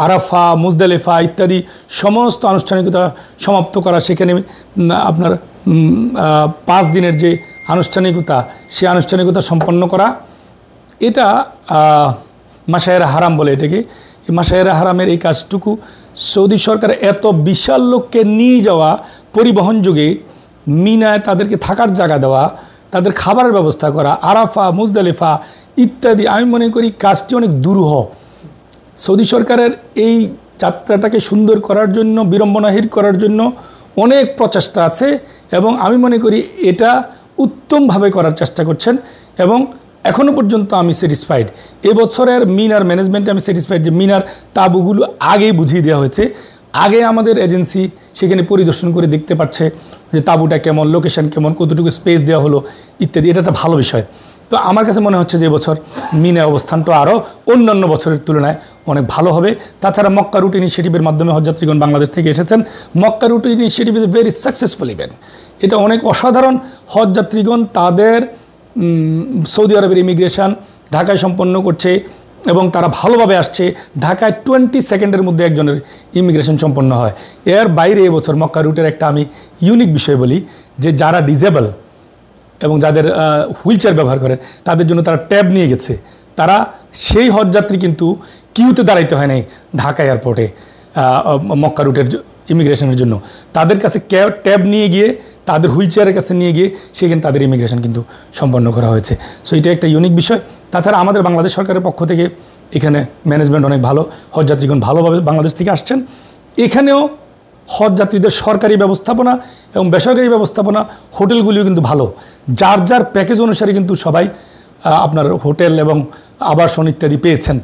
Arafah, Muzdalifah ইত্যাদি সমস্ত আনুষ্ঠানিকতা সমাপ্ত করা, সেখানে আপনার 5 দিনের যে আনুষ্ঠানিকতা, সেই আনুষ্ঠানিকতা সম্পন্ন করা, এটা মাশায়ের হারাম বলে এটাকে। এই মাশায়ের হারামের এই কাজটুকু সৌদি সরকার এত বিশাল লোককে নিয়ে যাওয়া, পরিবহন যোগে মিনায় তাদেরকে থাকার জায়গা দেওয়া, তাদের খাবারের ব্যবস্থা করা, আরাফা, মুজদালিফা ইত্যাদি, আমি মনে করি কাজটি অনেক দুরূহ। সৌদি সরকারের এই যাত্রাটাকে সুন্দর করার জন্য, বিড়ম্বনাহীন করার জন্য অনেক প্রচেষ্টা আছে এবং আমি মনে করি এটা উত্তমভাবে করার চেষ্টা করছেন এবং এখনও পর্যন্ত আমি স্যাটিসফাইড। এবছরের মিনার ম্যানেজমেন্টে আমি স্যাটিসফাইড যে মিনার তাঁবুগুলো আগেই বুঝিয়ে দেওয়া হয়েছে। আগে আমাদের এজেন্সি সেখানে পরিদর্শন করে দেখতে পাচ্ছে যে তাঁবুটা কেমন, লোকেশন কেমন, কতটুকু স্পেস দেওয়া হলো ইত্যাদি। এটা একটা ভালো বিষয়। তো আমার কাছে মনে হচ্ছে যে এবছর মিনার অবস্থানটা আরও অন্যান্য বছরের তুলনায় অনেক ভালো হবে। তাছাড়া মক্কা রুট ইনিশিয়েটিভের মাধ্যমে হজযাত্রীগণ বাংলাদেশ থেকে এসেছেন। Mecca route initiative is a very successful event. এটা অনেক অসাধারণ। হজযাত্রীগণ তাদের সৌদি আরবের ইমিগ্রেশন ঢাকায় সম্পন্ন করছে এবং তারা ভালোভাবে আসছে। ঢাকায় 20 সেকেন্ডের মধ্যে একজনের ইমিগ্রেশন সম্পন্ন হয়। এর বাইরে এবছর মক্কা রুটের একটা আমি ইউনিক বিষয় বলি যে যারা ডিজেবল এবং যাদের হুইলচেয়ার ব্যবহার করে তাদের জন্য তারা ট্যাব নিয়ে গেছে। তারা সেই হজযাত্রী কিন্তু কিউতে দাঁড়াইতে হয় নাই ঢাকা এয়ারপোর্টে মক্কা রুটের ইমিগ্রেশনের জন্য। তাদের কাছে ট্যাব নিয়ে গিয়ে, তাদের হুইলচেয়ারের কাছে নিয়ে গিয়ে সেখানে তাদের ইমিগ্রেশন কিন্তু সম্পন্ন করা হয়েছে। সো এটা একটা ইউনিক বিষয়। তাছাড়া আমাদের বাংলাদেশ সরকারের পক্ষ থেকে এখানে ম্যানেজমেন্ট অনেক ভালো, হজযাত্রীগণ ভালোভাবে বাংলাদেশ থেকে আসছেন। এখানেও হজযাত্রীদের সরকারি ব্যবস্থাপনা এবং বেসরকারি ব্যবস্থাপনা, হোটেলগুলিও কিন্তু ভালো। যার যার প্যাকেজ অনুসারে কিন্তু সবাই আপনার হোটেল এবং আবাসন ইত্যাদি পেয়েছেন।